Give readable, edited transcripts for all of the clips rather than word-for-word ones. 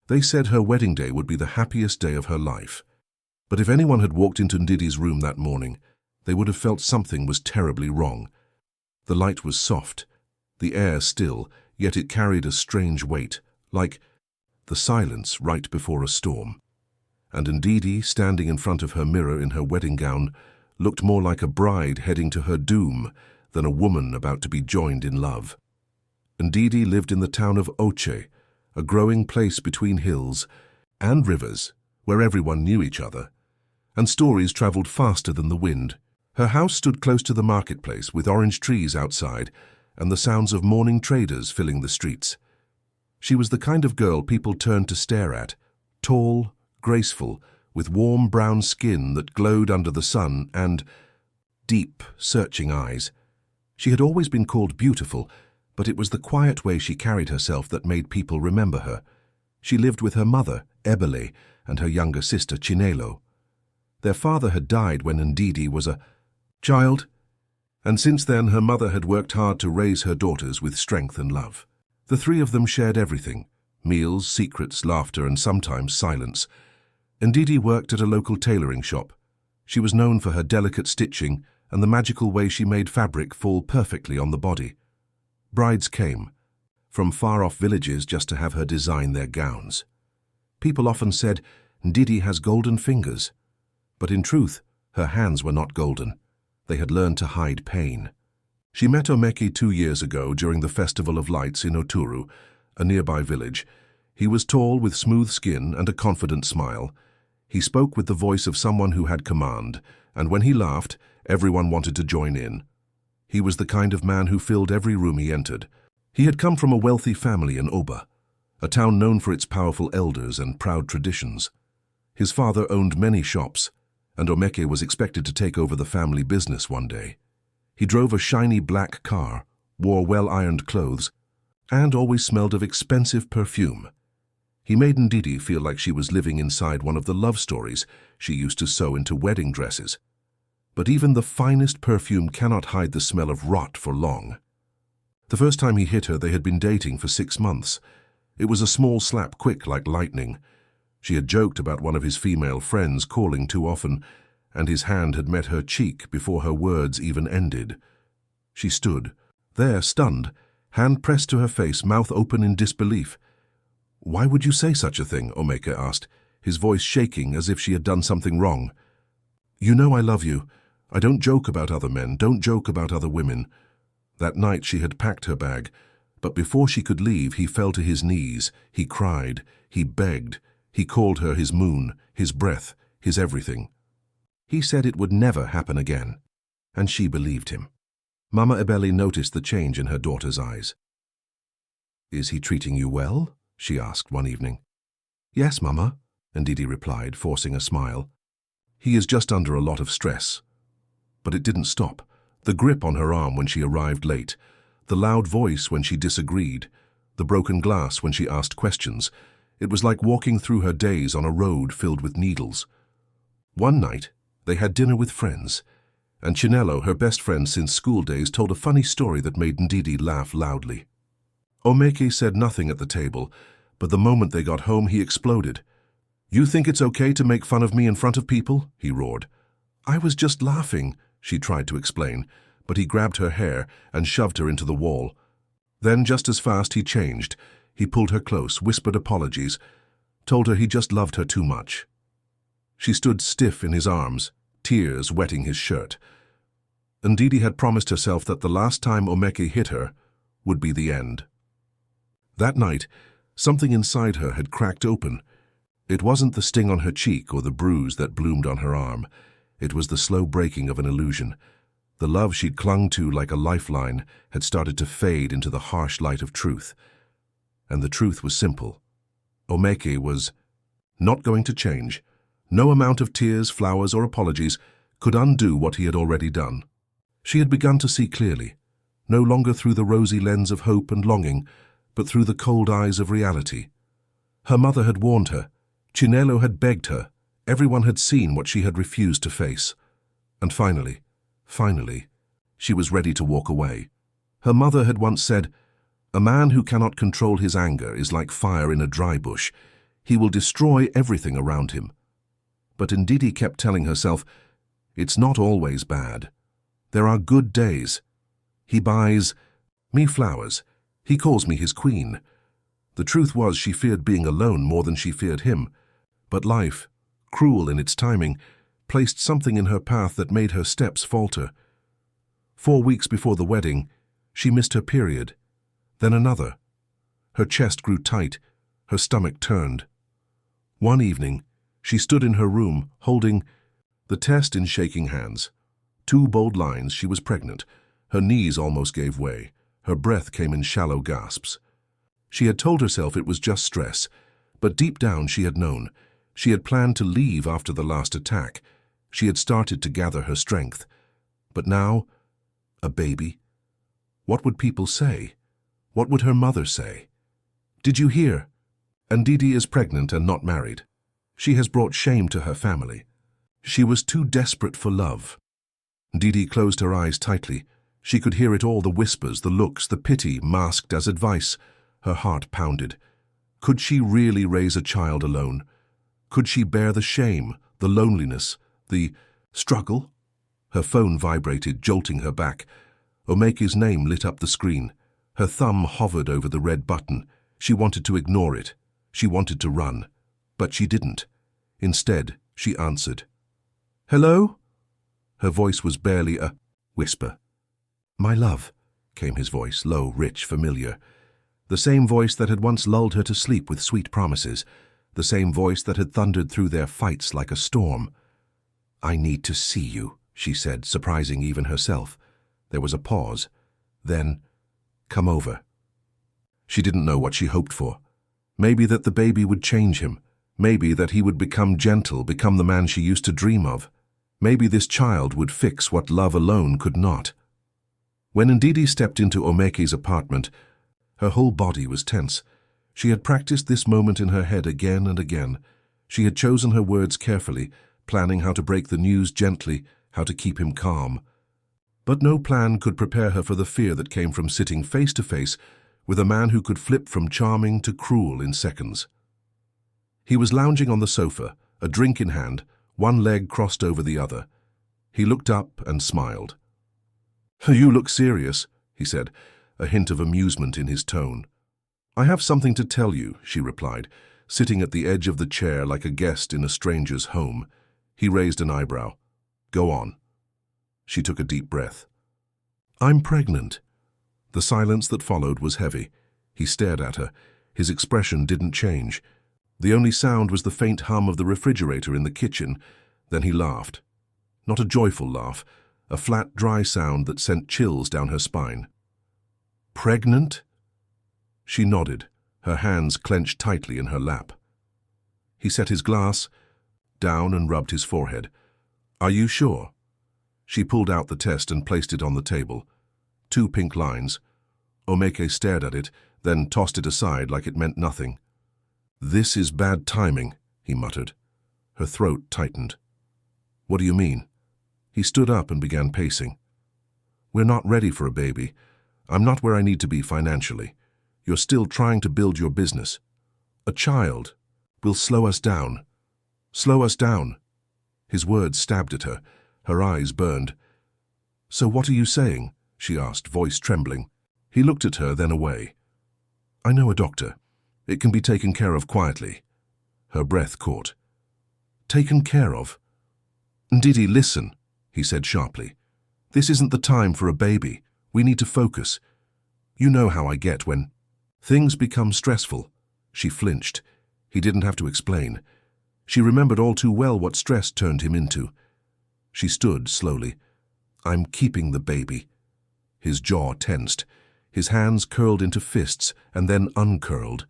They said her wedding day would be the happiest day of her life. But if anyone had walked into Ndidi's room that morning, they would have felt something was terribly wrong. The light was soft, the air still, yet it carried a strange weight, like the silence right before a storm. And Ndidi, standing in front of her mirror in her wedding gown, looked more like a bride heading to her doom than a woman about to be joined in love. Ndidi lived in the town of Oche, a growing place between hills and rivers, where everyone knew each other, and stories travelled faster than the wind. Her house stood close to the marketplace, with orange trees outside and the sounds of morning traders filling the streets. She was the kind of girl people turned to stare at, tall, graceful, with warm brown skin that glowed under the sun and deep, searching eyes. She had always been called beautiful, but it was the quiet way she carried herself that made people remember her. She lived with her mother, Ebele, and her younger sister, Chinelo. Their father had died when Ndidi was a child, and since then her mother had worked hard to raise her daughters with strength and love. The three of them shared everything: meals, secrets, laughter, and sometimes silence. Ndidi worked at a local tailoring shop. She was known for her delicate stitching and the magical way she made fabric fall perfectly on the body. Brides came from far-off villages just to have her design their gowns. People often said, "Ndidi has golden fingers." But in truth, her hands were not golden. They had learned to hide pain. She met Omeki 2 years ago during the Festival of Lights in Oturu, a nearby village. He was tall, with smooth skin and a confident smile. He spoke with the voice of someone who had command, and when he laughed, everyone wanted to join in. He was the kind of man who filled every room he entered. He had come from a wealthy family in Oba, a town known for its powerful elders and proud traditions. His father owned many shops, and Omeki was expected to take over the family business one day. He drove a shiny black car, wore well-ironed clothes, and always smelled of expensive perfume. He made Ndidi feel like she was living inside one of the love stories she used to sew into wedding dresses. But even the finest perfume cannot hide the smell of rot for long. The first time he hit her, they had been dating for 6 months. It was a small slap, quick like lightning. She had joked about one of his female friends calling too often, and his hand had met her cheek before her words even ended. She stood there, stunned, hand pressed to her face, mouth open in disbelief. "Why would you say such a thing?" Omeki asked, his voice shaking as if she had done something wrong. "You know I love you. I don't joke about other men, don't joke about other women." That night she had packed her bag, but before she could leave, he fell to his knees. He cried, he begged, he called her his moon, his breath, his everything. He said it would never happen again, and she believed him. Mama Ebele noticed the change in her daughter's eyes. "Is he treating you well?" she asked one evening. "Yes, Mama," Ndidi replied, forcing a smile. "He is just under a lot of stress." But it didn't stop. The grip on her arm when she arrived late, the loud voice when she disagreed, the broken glass when she asked questions. It was like walking through her days on a road filled with needles. One night, they had dinner with friends, and Chinelo, her best friend since school days, told a funny story that made Ndidi laugh loudly. Omeki said nothing at the table, but the moment they got home, he exploded. "You think it's okay to make fun of me in front of people?" he roared. "I was just laughing," she tried to explain, but he grabbed her hair and shoved her into the wall. Then, just as fast, he changed. He pulled her close, whispered apologies, told her he just loved her too much. She stood stiff in his arms, tears wetting his shirt. Ndidi had promised herself that the last time Omeki hit her would be the end. That night, something inside her had cracked open. It wasn't the sting on her cheek or the bruise that bloomed on her arm. It was the slow breaking of an illusion. The love she'd clung to like a lifeline had started to fade into the harsh light of truth. And the truth was simple. Omeki was not going to change. No amount of tears, flowers, or apologies could undo what he had already done. She had begun to see clearly, no longer through the rosy lens of hope and longing, but through the cold eyes of reality. Her mother had warned her. Chinelo had begged her. Everyone had seen what she had refused to face. And finally, she was ready to walk away. Her mother had once said, "A man who cannot control his anger is like fire in a dry bush. He will destroy everything around him. But Ndidi kept telling herself, it's not always bad. There are good days. He buys me flowers. He calls me his queen. The truth was she feared being alone more than she feared him. But life, cruel in its timing, placed something in her path that made her steps falter. 4 weeks before the wedding, she missed her period. Then another. Her chest grew tight, her stomach turned. One evening, she stood in her room, holding the test in shaking hands. 2 bold lines: she was pregnant. Her knees almost gave way. Her breath came in shallow gasps. She had told herself it was just stress, but deep down she had known. She had planned to leave after the last attack. She had started to gather her strength. But now, a baby? What would people say? What would her mother say? Did you hear? Ndidi is pregnant and not married. She has brought shame to her family. She was too desperate for love. Ndidi closed her eyes tightly. She could hear it all, the whispers, the looks, the pity masked as advice. Her heart pounded. Could she really raise a child alone? Could she bear the shame, the loneliness, the struggle? Her phone vibrated, jolting her back. Omeke's name lit up the screen. Her thumb hovered over the red button. She wanted to ignore it. She wanted to run. But she didn't. Instead, she answered. "Hello?" Her voice was barely a whisper. "My love," came his voice, low, rich, familiar. The same voice that had once lulled her to sleep with sweet promises. The same voice that had thundered through their fights like a storm. "I need to see you," she said, surprising even herself. There was a pause. Then, "Come over." She didn't know what she hoped for. Maybe that the baby would change him. Maybe that he would become gentle, become the man she used to dream of. Maybe this child would fix what love alone could not. When Ndidi stepped into Omeke's apartment, her whole body was tense. She had practiced this moment in her head again and again. She had chosen her words carefully, planning how to break the news gently, how to keep him calm. But no plan could prepare her for the fear that came from sitting face to face with a man who could flip from charming to cruel in seconds. He was lounging on the sofa, a drink in hand, one leg crossed over the other. He looked up and smiled. "You look serious," he said, a hint of amusement in his tone. "I have something to tell you," she replied, sitting at the edge of the chair like a guest in a stranger's home. He raised an eyebrow. "Go on." She took a deep breath. "I'm pregnant." The silence that followed was heavy. He stared at her. His expression didn't change. The only sound was the faint hum of the refrigerator in the kitchen. Then he laughed. Not a joyful laugh, a flat, dry sound that sent chills down her spine. "Pregnant?" She nodded, her hands clenched tightly in her lap. He set his glass down and rubbed his forehead. "Are you sure?" She pulled out the test and placed it on the table. 2 pink lines. Omeke stared at it, then tossed it aside like it meant nothing. "This is bad timing," he muttered. Her throat tightened. "What do you mean?" He stood up and began pacing. "We're not ready for a baby. I'm not where I need to be financially. You're still trying to build your business. A child will slow us down. Slow us down." His words stabbed at her. Her eyes burned. "So what are you saying?" she asked, voice trembling. He looked at her, then away. "I know a doctor. It can be taken care of quietly." Her breath caught. "Taken care of?" "Ndidi, listen," he said sharply. "This isn't the time for a baby. We need to focus. You know how I get when things become stressful." She flinched. He didn't have to explain. She remembered all too well what stress turned him into. She stood slowly. "I'm keeping the baby." His jaw tensed. His hands curled into fists and then uncurled.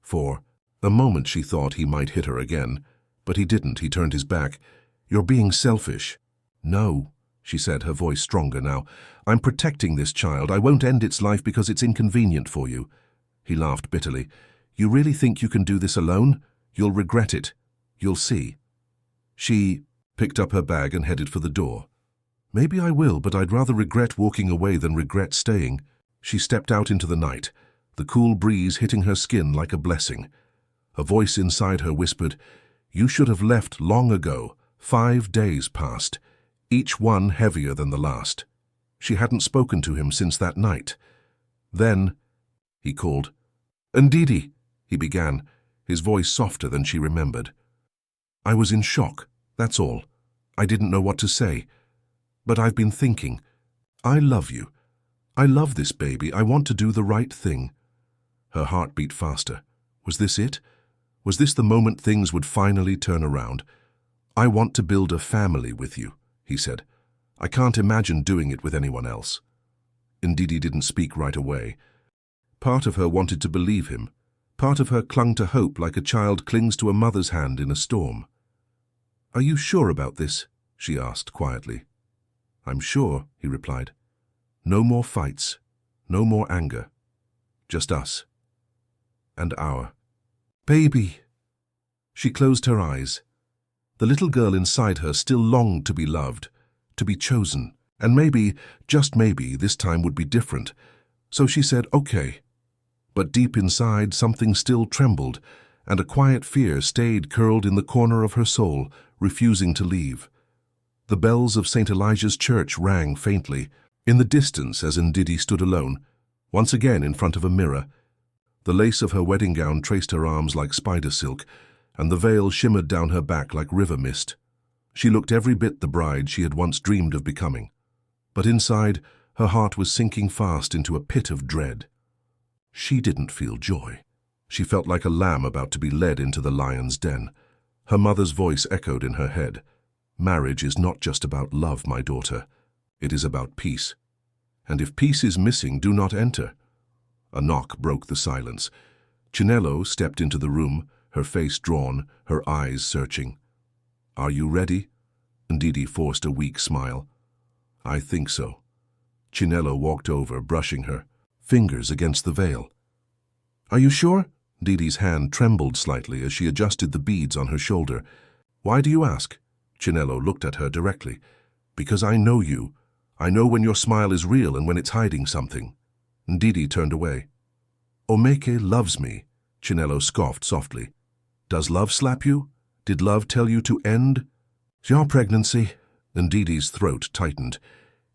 For a moment she thought he might hit her again, but he didn't. He turned his back. "You're being selfish." "No," she said, her voice stronger now. "I'm protecting this child. I won't end its life because it's inconvenient for you." He laughed bitterly. "You really think you can do this alone? You'll regret it. You'll see." She picked up her bag and headed for the door. "Maybe I will, but I'd rather regret walking away than regret staying." She stepped out into the night, the cool breeze hitting her skin like a blessing. A voice inside her whispered, "You should have left long ago." 5 days passed, each one heavier than the last. She hadn't spoken to him since that night. Then, he called. "Ndidi," he began, his voice softer than she remembered. "I was in shock, that's all. I didn't know what to say. But I've been thinking. I love you. I love this baby. I want to do the right thing." Her heart beat faster. Was this it? Was this the moment things would finally turn around? "I want to build a family with you," he said. "I can't imagine doing it with anyone else." Ndidi didn't speak right away. Part of her wanted to believe him. Part of her clung to hope like a child clings to a mother's hand in a storm. "Are you sure about this?" she asked quietly. "I'm sure," he replied. "No more fights, no more anger. Just us. And our baby." She closed her eyes. The little girl inside her still longed to be loved, to be chosen, and maybe, just maybe, this time would be different. So she said, "Okay." But deep inside, something still trembled, and a quiet fear stayed curled in the corner of her soul, refusing to leave. The bells of St. Elijah's church rang faintly, in the distance as Ndidi stood alone, once again in front of a mirror. The lace of her wedding gown traced her arms like spider silk, and the veil shimmered down her back like river mist. She looked every bit the bride she had once dreamed of becoming. But inside, her heart was sinking fast into a pit of dread. She didn't feel joy. She felt like a lamb about to be led into the lion's den. Her mother's voice echoed in her head. "Marriage is not just about love, my daughter. It is about peace. And if peace is missing, do not enter." A knock broke the silence. Chinello stepped into the room, her face drawn, her eyes searching. "Are you ready?" Ndidi forced a weak smile. "I think so." Chinello walked over, brushing her fingers against the veil. "Are you sure?" Ndidi's hand trembled slightly as she adjusted the beads on her shoulder. "Why do you ask?" Chinello looked at her directly. "Because I know you. I know when your smile is real and when it's hiding something." Ndidi turned away. "Omeke loves me," Chinello scoffed softly. "Does love slap you? Did love tell you to end?" "Your pregnancy." Ndidi's throat tightened.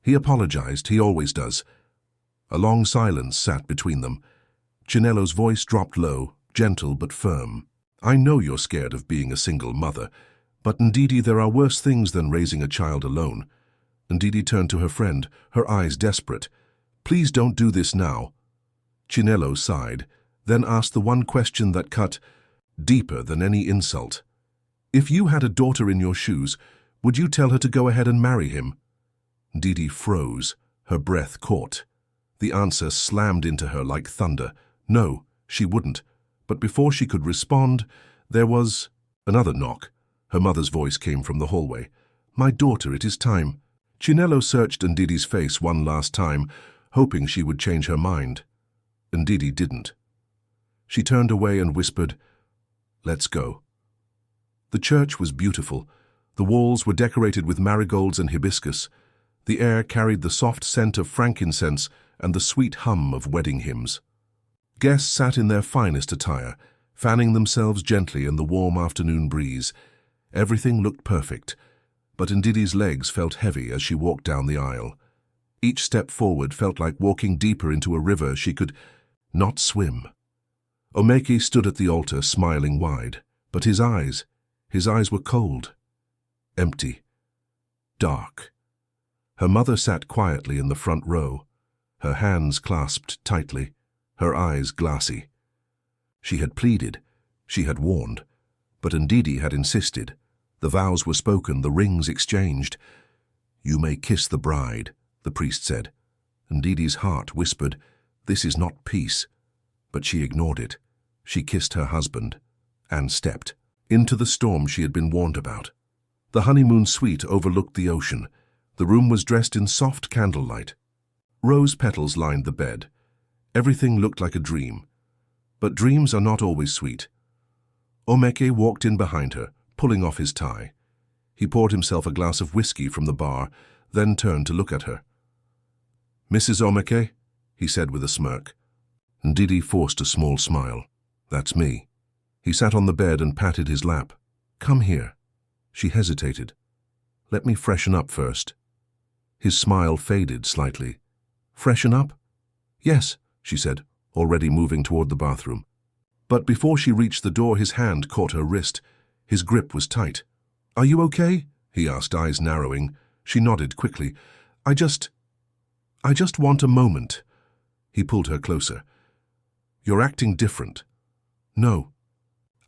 He apologized, he always does. A long silence sat between them. Chinello's voice dropped low, gentle but firm. "I know you're scared of being a single mother, but Ndidi, there are worse things than raising a child alone." Ndidi turned to her friend, her eyes desperate. "Please don't do this now." Chinello sighed, then asked the one question that cut deeper than any insult. "If you had a daughter in your shoes, would you tell her to go ahead and marry him?" Ndidi froze, her breath caught. The answer slammed into her like thunder. No, she wouldn't. But before she could respond, there was another knock. Her mother's voice came from the hallway. "My daughter, it is time." Chinello searched Ndidi's face one last time, hoping she would change her mind. Ndidi didn't. She turned away and whispered, "Let's go." The church was beautiful. The walls were decorated with marigolds and hibiscus. The air carried the soft scent of frankincense and the sweet hum of wedding hymns. Guests sat in their finest attire, fanning themselves gently in the warm afternoon breeze. Everything looked perfect, but Ndidi's legs felt heavy as she walked down the aisle. Each step forward felt like walking deeper into a river she could not swim. Omeke stood at the altar, smiling wide, but his eyes were cold, empty, dark. Her mother sat quietly in the front row, her hands clasped tightly, her eyes glassy. She had pleaded, she had warned, but Ndidi had insisted. The vows were spoken, the rings exchanged. "You may kiss the bride," the priest said. Ndidi's heart whispered, "This is not peace." But she ignored it. She kissed her husband and stepped into the storm she had been warned about. The honeymoon suite overlooked the ocean. The room was dressed in soft candlelight. Rose petals lined the bed. Everything looked like a dream. But dreams are not always sweet. Omeke walked in behind her, pulling off his tie. He poured himself a glass of whiskey from the bar, then turned to look at her. "Mrs. Omeke," he said with a smirk. Ndidi forced a small smile. "That's me." He sat on the bed and patted his lap. "Come here." She hesitated. "Let me freshen up first." His smile faded slightly. "Freshen up?" "Yes," she said, already moving toward the bathroom. But before she reached the door, his hand caught her wrist. His grip was tight. "Are you okay?" he asked, eyes narrowing. She nodded quickly. I just want a moment." He pulled her closer. "You're acting different." "No,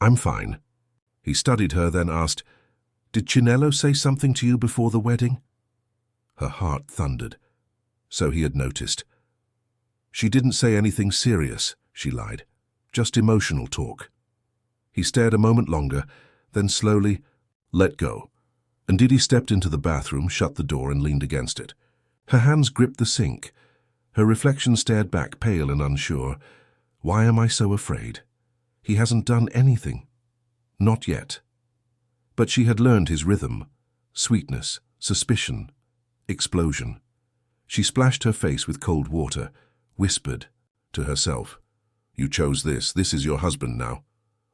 I'm fine." He studied her, then asked, "Did Chinello say something to you before the wedding?" Her heart thundered. So he had noticed. "She didn't say anything serious," she lied. "Just emotional talk." He stared a moment longer, then slowly let go. Ndidi stepped into the bathroom, shut the door, and leaned against it. Her hands gripped the sink. Her reflection stared back, pale and unsure. Why am I so afraid? He hasn't done anything. Not yet. But she had learned his rhythm. Sweetness, suspicion, explosion. She splashed her face with cold water, whispered to herself, "You chose this. This is your husband now."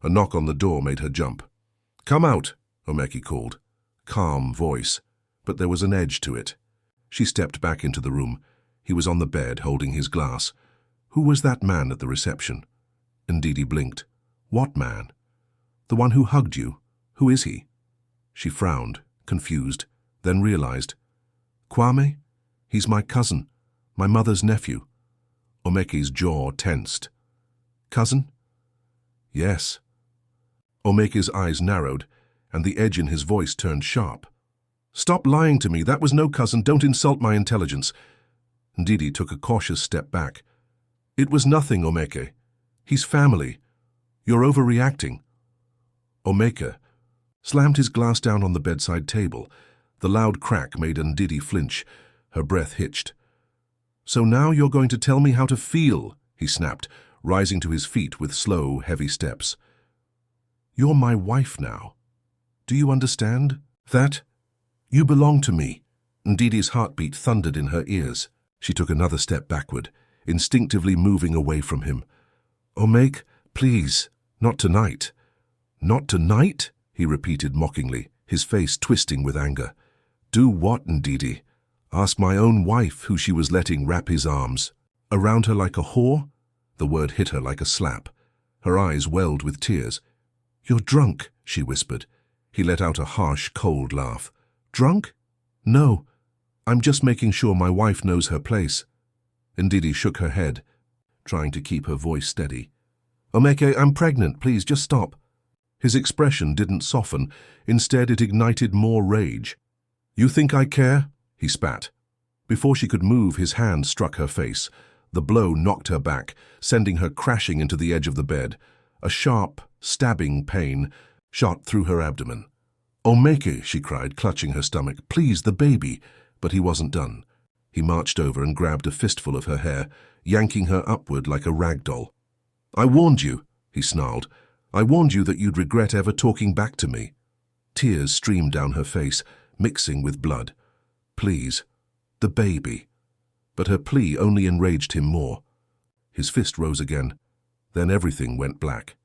A knock on the door made her jump. "Come out," Omeki called. Calm voice, but there was an edge to it. She stepped back into the room. He was on the bed, holding his glass. "Who was that man at the reception?" Ndidi blinked. "What man?" "The one who hugged you. Who is he?" She frowned, confused, then realized. "Kwame? He's my cousin, my mother's nephew." Omeki's jaw tensed. "Cousin?" "Yes." Omeki's eyes narrowed, and the edge in his voice turned sharp. "Stop lying to me. That was no cousin. Don't insult my intelligence." Ndidi took a cautious step back. "It was nothing, Omeke. He's family. You're overreacting." Omeke slammed his glass down on the bedside table. The loud crack made Ndidi flinch. Her breath hitched. "So now you're going to tell me how to feel," he snapped, rising to his feet with slow, heavy steps. "You're my wife now. Do you understand that? You belong to me." Ndidi's heartbeat thundered in her ears. She took another step backward, instinctively moving away from him. "Omeke, please, not tonight." "Not tonight?" he repeated mockingly, his face twisting with anger. "Do what, Ndidi? Ask my own wife who she was letting wrap his arms around her like a whore?" The word hit her like a slap. Her eyes welled with tears. "You're drunk," she whispered. He let out a harsh, cold laugh. "Drunk? No. I'm just making sure my wife knows her place." Ndidi shook her head, trying to keep her voice steady. "Omeke, I'm pregnant. Please, just stop." His expression didn't soften. Instead, it ignited more rage. "You think I care?" he spat. Before she could move, his hand struck her face. The blow knocked her back, sending her crashing into the edge of the bed. A sharp, stabbing pain shot through her abdomen. "Omeke," she cried, clutching her stomach. "Please, the baby." But he wasn't done. He marched over and grabbed a fistful of her hair, yanking her upward like a rag doll. "I warned you," he snarled. "I warned you that you'd regret ever talking back to me." Tears streamed down her face, mixing with blood. "Please, the baby." But her plea only enraged him more. His fist rose again. Then everything went black.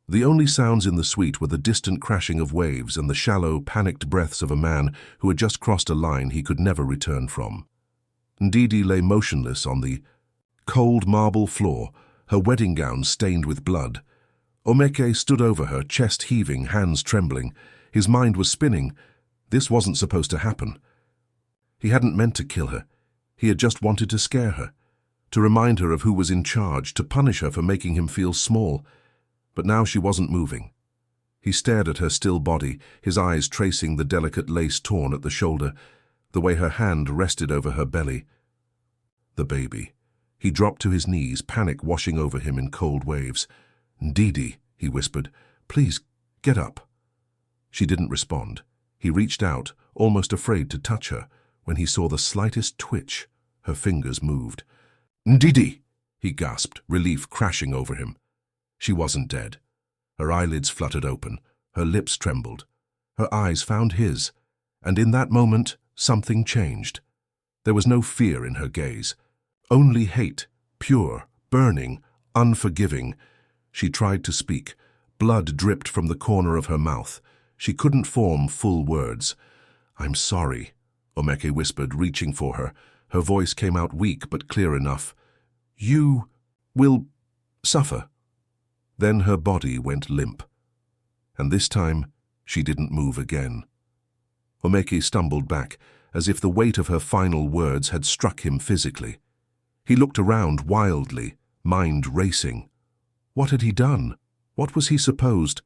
The only sounds in the suite were the distant crashing of waves and the shallow, panicked breaths of a man who had just crossed a line he could never return from. Ndidi lay motionless on the cold marble floor, her wedding gown stained with blood. Omeke stood over her, chest heaving, hands trembling. His mind was spinning. This wasn't supposed to happen. He hadn't meant to kill her. He had just wanted to scare her, to remind her of who was in charge, to punish her for making him feel small. But now she wasn't moving. He stared at her still body, his eyes tracing the delicate lace torn at the shoulder, the way her hand rested over her belly. The baby. He dropped to his knees, panic washing over him in cold waves. "Ndidi," he whispered, "please, get up." She didn't respond. He reached out, almost afraid to touch her, when he saw the slightest twitch. Her fingers moved. "Ndidi!" he gasped, relief crashing over him. She wasn't dead. Her eyelids fluttered open, her lips trembled. Her eyes found his, and in that moment, something changed. There was no fear in her gaze, only hate, pure, burning, unforgiving. She tried to speak, Blood dripped from the corner of her mouth. She couldn't form full words. "I'm sorry," Omeke whispered, reaching for her. Her voice came out weak but clear enough. "You will suffer." Then her body went limp. And this time, she didn't move again. Omeke stumbled back, as if the weight of her final words had struck him physically. He looked around wildly, mind racing. What had he done? What was he supposed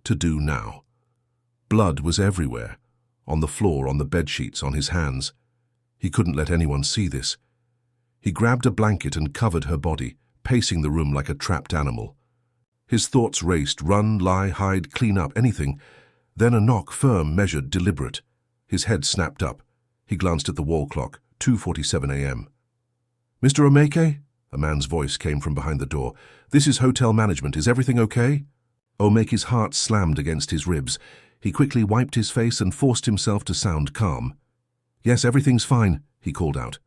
to do now? Blood was everywhere, on the floor, on the bedsheets, on his hands. He couldn't let anyone see this. He grabbed a blanket and covered her body, pacing the room like a trapped animal. His thoughts raced: run, lie, hide, clean up, anything. Then a knock, firm, measured, deliberate. His head snapped up. He glanced at the wall clock, 2:47 a.m. "Mr. Omeke?" A man's voice came from behind the door. "This is hotel management. Is everything okay?" Omeke's heart slammed against his ribs. He quickly wiped his face and forced himself to sound calm. "Yes, everything's fine," he called out.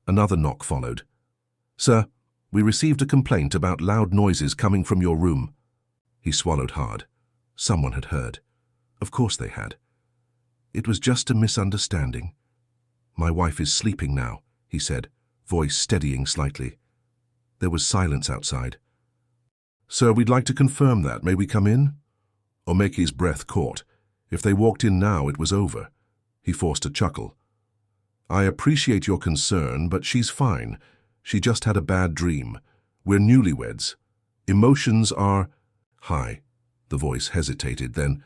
Another knock followed. "Sir, we received a complaint about loud noises coming from your room." He swallowed hard. Someone had heard. Of course they had. "It was just a misunderstanding." "My wife is sleeping now," he said, voice steadying slightly. There was silence outside. "Sir, we'd like to confirm that. May we come in?" Omeke's breath caught. If they walked in now, it was over. He forced a chuckle. "I appreciate your concern, but she's fine. She just had a bad dream. We're newlyweds. Emotions are high." The voice hesitated, then,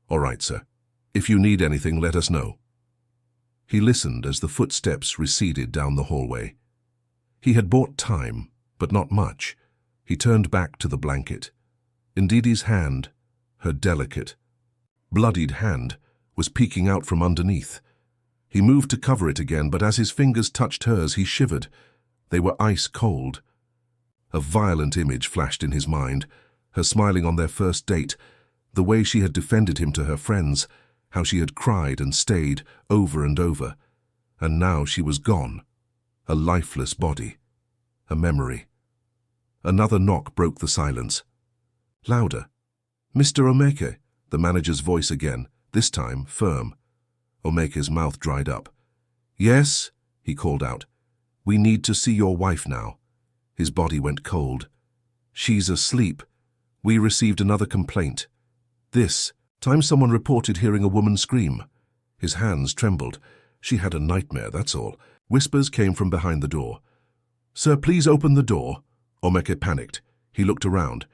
"All right, sir. If you need anything, let us know." He listened as the footsteps receded down the hallway. He had bought time, but not much. He turned back to the blanket. Ndidi's hand, her delicate, bloodied hand, was peeking out from underneath. He moved to cover it again, but as his fingers touched hers, he shivered. They were ice cold. A violent image flashed in his mind, her smiling on their first date, the way she had defended him to her friends, how she had cried and stayed over and over. And now she was gone, a lifeless body, a memory. Another knock broke the silence. Louder. "Mr. Omeke," the manager's voice again, this time firm. Omeke's mouth dried up. "Yes," he called out. "We need to see your wife now." His body went cold. "She's asleep. We received another complaint. This time someone reported hearing a woman scream." His hands trembled. "She had a nightmare, that's all." Whispers came from behind the door. "Sir, please open the door." Omeke panicked. He looked around.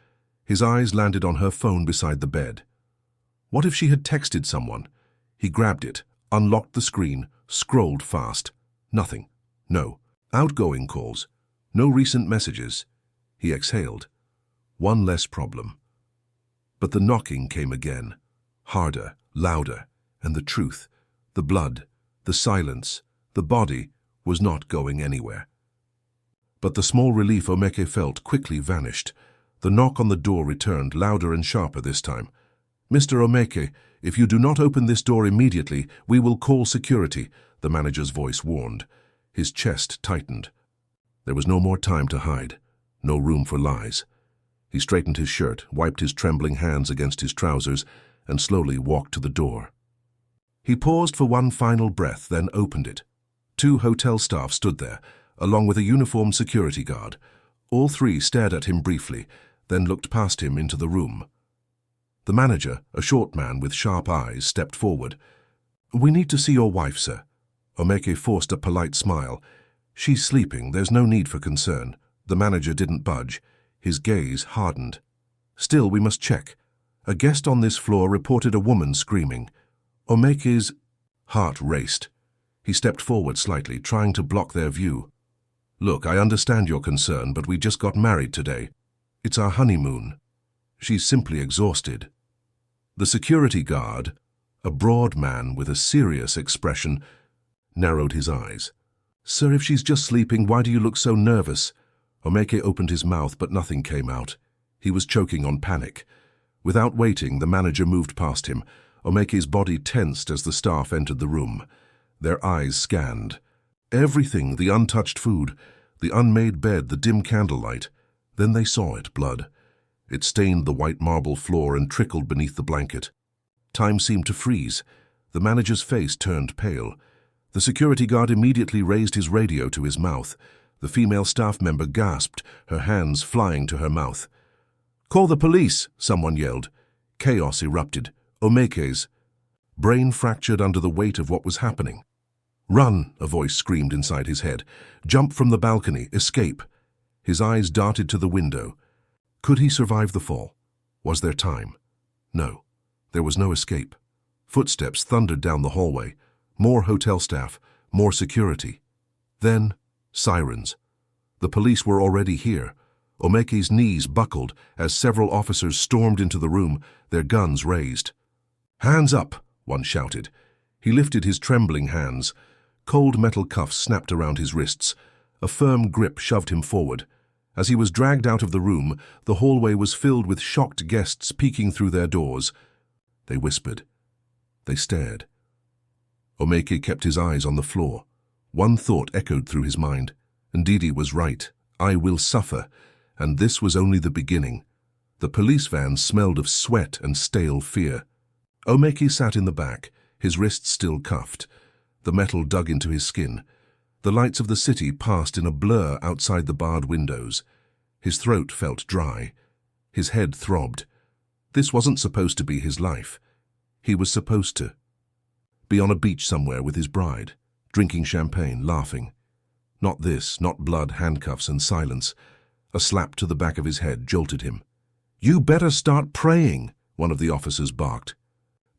His eyes landed on her phone beside the bed. What if she had texted someone? He grabbed it, unlocked the screen, scrolled fast. Nothing. No. Outgoing calls. No recent messages. He exhaled. One less problem. But the knocking came again. Harder, louder, and the truth, the blood, the silence, the body was not going anywhere. But the small relief Omeke felt quickly vanished. The knock on the door returned, louder and sharper this time. "Mr. Omeke, if you do not open this door immediately, we will call security," the manager's voice warned. His chest tightened. There was no more time to hide, no room for lies. He straightened his shirt, wiped his trembling hands against his trousers, and slowly walked to the door. He paused for one final breath, then opened it. 2 hotel staff stood there, along with a uniformed security guard. All 3 stared at him briefly, then looked past him into the room. The manager, a short man with sharp eyes, stepped forward. "We need to see your wife, sir." Omeke forced a polite smile. "She's sleeping. There's no need for concern." The manager didn't budge. His gaze hardened. "Still, we must check. A guest on this floor reported a woman screaming." Omeke's heart raced. He stepped forward slightly, trying to block their view. "Look, I understand your concern, but we just got married today. It's our honeymoon." She's simply exhausted. The security guard, a broad man with a serious expression, narrowed his eyes. "Sir, if she's just sleeping, why do you look so nervous?" Omeke opened his mouth, but nothing came out. He was choking on panic. Without waiting, the manager moved past him. Omeke's body tensed as the staff entered the room. Their eyes scanned. Everything, the untouched food, the unmade bed, the dim candlelight. Then they saw it, blood. It stained the white marble floor and trickled beneath the blanket. Time seemed to freeze. The manager's face turned pale. The security guard immediately raised his radio to his mouth. The female staff member gasped, her hands flying to her mouth. "Call the police!" someone yelled. Chaos erupted. Omeke's brain fractured under the weight of what was happening. "Run!" a voice screamed inside his head. "Jump from the balcony! Escape!" His eyes darted to the window. Could he survive the fall? Was there time? No. There was no escape. Footsteps thundered down the hallway. More hotel staff, more security. Then, sirens. The police were already here. Omeke's knees buckled as several officers stormed into the room, their guns raised. "Hands up!" one shouted. He lifted his trembling hands. Cold metal cuffs snapped around his wrists. A firm grip shoved him forward. As he was dragged out of the room, the hallway was filled with shocked guests peeking through their doors. They whispered. They stared. Omeke kept his eyes on the floor. One thought echoed through his mind. Ndidi was right. I will suffer. And this was only the beginning. The police van smelled of sweat and stale fear. Omeke sat in the back, his wrists still cuffed. The metal dug into his skin. The lights of the city passed in a blur outside the barred windows. His throat felt dry. His head throbbed. This wasn't supposed to be his life. He was supposed to be on a beach somewhere with his bride, drinking champagne, laughing. Not this, not blood, handcuffs, and silence. A slap to the back of his head jolted him. "You better start praying," one of the officers barked.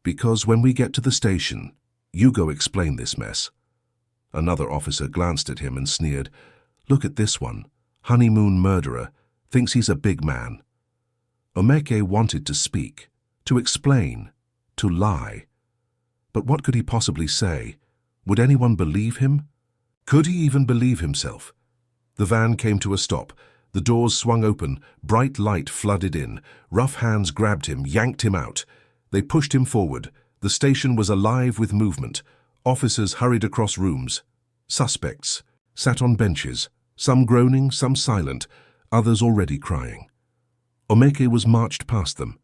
"Because when we get to the station, you go explain this mess." Another officer glanced at him and sneered. "Look at this one. Honeymoon murderer. Thinks he's a big man." Omeke wanted to speak, to explain, to lie. But what could he possibly say? Would anyone believe him? Could he even believe himself? The van came to a stop. The doors swung open. Bright light flooded in. Rough hands grabbed him, yanked him out. They pushed him forward. The station was alive with movement. Officers hurried across rooms. Suspects sat on benches, some groaning, some silent, others already crying. Omeke was marched past them.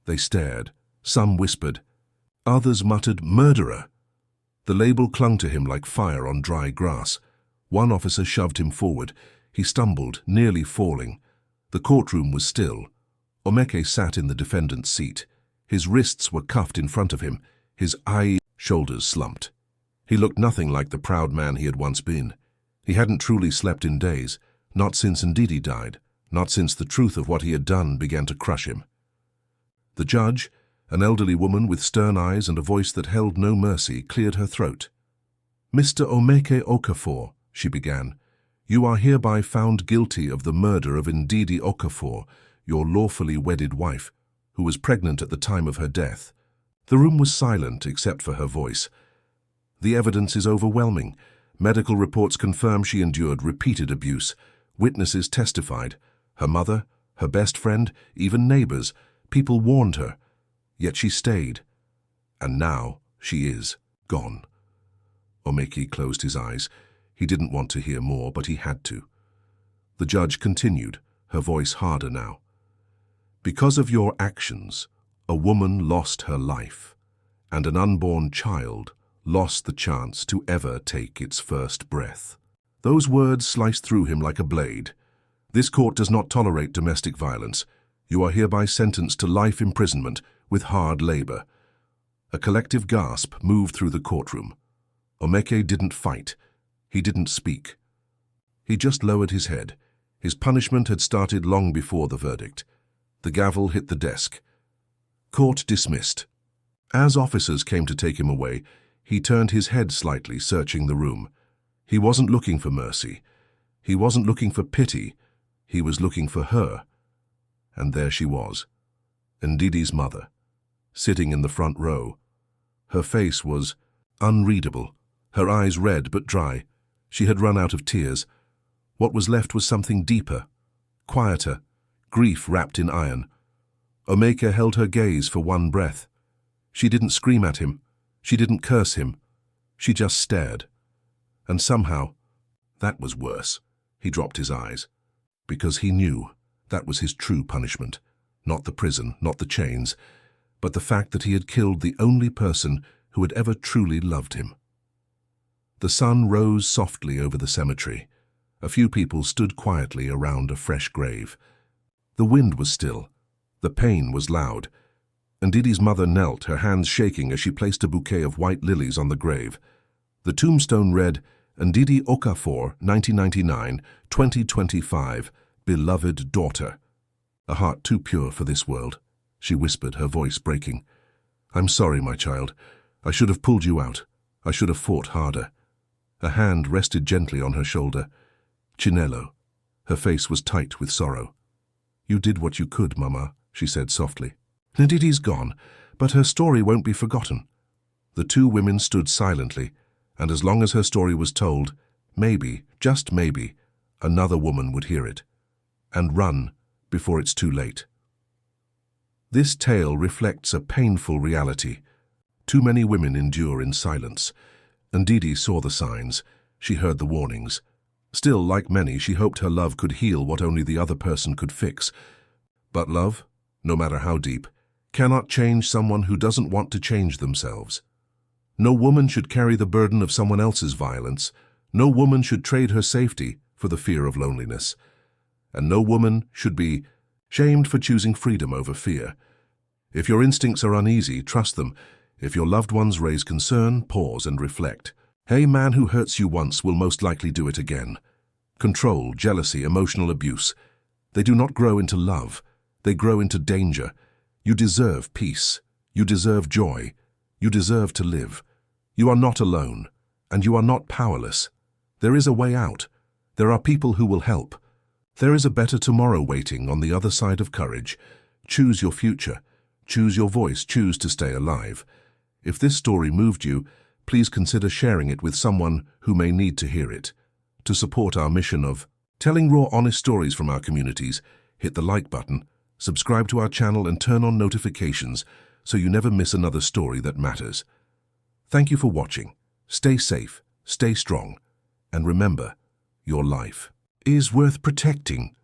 They stared. Some whispered. Others muttered, "Murderer!" The label clung to him like fire on dry grass. One officer shoved him forward. He stumbled, nearly falling. The courtroom was still. Omeke sat in the defendant's seat. His wrists were cuffed in front of him. His shoulders slumped. He looked nothing like the proud man he had once been. He hadn't truly slept in days, not since Ndidi died, not since the truth of what he had done began to crush him. The judge, an elderly woman with stern eyes and a voice that held no mercy, cleared her throat. "Mr. Omeke Okafor," she began, "you are hereby found guilty of the murder of Ndidi Okafor, your lawfully wedded wife, who was pregnant at the time of her death." The room was silent except for her voice. "The evidence is overwhelming. Medical reports confirm she endured repeated abuse. Witnesses testified. Her mother, her best friend, even neighbors. People warned her. Yet she stayed. And now she is gone." Omeke closed his eyes. He didn't want to hear more, but he had to. The judge continued, her voice harder now. "Because of your actions, a woman lost her life, and an unborn child lost the chance to ever take its first breath." Those words sliced through him like a blade. "This court does not tolerate domestic violence. You are hereby sentenced to life imprisonment with hard labor." A collective gasp moved through the courtroom. Omeke didn't fight. He didn't speak. He just lowered his head. His punishment had started long before the verdict. The gavel hit the desk. Court dismissed. As officers came to take him away, he turned his head slightly, searching the room. He wasn't looking for mercy. He wasn't looking for pity. He was looking for her. And there she was, Ndidi's mother, sitting in the front row. Her face was unreadable, her eyes red but dry. She had run out of tears. What was left was something deeper, quieter, grief wrapped in iron. Omeke held her gaze for one breath. She didn't scream at him. She didn't curse him. She just stared. And somehow, that was worse. He dropped his eyes, because he knew that was his true punishment. Not the prison, not the chains, but the fact that he had killed the only person who had ever truly loved him. The sun rose softly over the cemetery. A few people stood quietly around a fresh grave. The wind was still. The pain was loud. Ndidi's mother knelt, her hands shaking as she placed a bouquet of white lilies on the grave. The tombstone read, Ndidi Okafor, 1999, 2025, beloved daughter. A heart too pure for this world, she whispered, her voice breaking. I'm sorry, my child. I should have pulled you out. I should have fought harder. A hand rested gently on her shoulder. Chinelo. Her face was tight with sorrow. You did what you could, Mama, she said softly. Ndidi's gone, but her story won't be forgotten. The two women stood silently, and as long as her story was told, maybe, just maybe, another woman would hear it, and run before it's too late. This tale reflects a painful reality. Too many women endure in silence. Ndidi saw the signs. She heard the warnings. Still, like many, she hoped her love could heal what only the other person could fix. But love, no matter how deep, cannot change someone who doesn't want to change themselves. No woman should carry the burden of someone else's violence. No woman should trade her safety for the fear of loneliness. And no woman should be shamed for choosing freedom over fear. If your instincts are uneasy, trust them. If your loved ones raise concern, pause and reflect. A man who hurts you once will most likely do it again. Control, jealousy, emotional abuse. They do not grow into love. They grow into danger. You deserve peace. You deserve joy. You deserve to live. You are not alone, and you are not powerless. There is a way out. There are people who will help. There is a better tomorrow waiting on the other side of courage. Choose your future. Choose your voice. Choose to stay alive. If this story moved you, please consider sharing it with someone who may need to hear it. To support our mission of telling raw, honest stories from our communities, hit the like button, subscribe to our channel and turn on notifications so you never miss another story that matters. Thank you for watching. Stay safe, stay strong, and remember, your life is worth protecting.